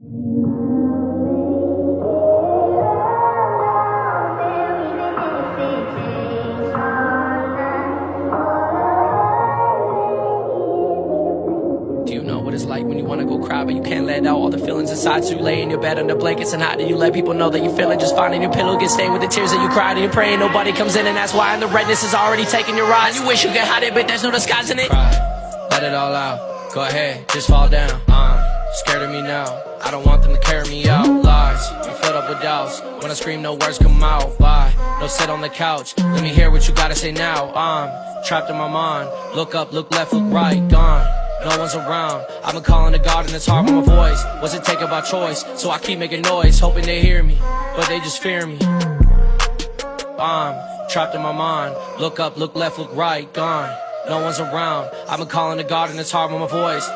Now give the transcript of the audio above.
Do you know what it's like when you wanna go cry, but you can't let out all the feelings inside? So you lay in your bed under blankets, and how do you let people know that you're feeling just fine? And your pillow gets stained with the tears that you cried, and you're praying nobody comes in, and that's why. And the redness is already taking your ride. You wish you could hide it, but there's no disguising it. Cry, let it all out. Go ahead, just fall down. Scared of me now. I don't want them to carry me out. Lies, I'm filled up with doubts. When I scream, no words come out. Why? No, sit on the couch. Let me hear what you gotta say now. I'm trapped in my mind. Look up, look left, look right. Gone. No one's around. I've been calling to God and it's hard with my voice. Wasn't taken by choice, so I keep making noise, hoping they hear me, but they just fear me. I'm trapped in my mind. Look up, look left, look right. Gone. No one's around. I've been calling to God and it's hard with my voice.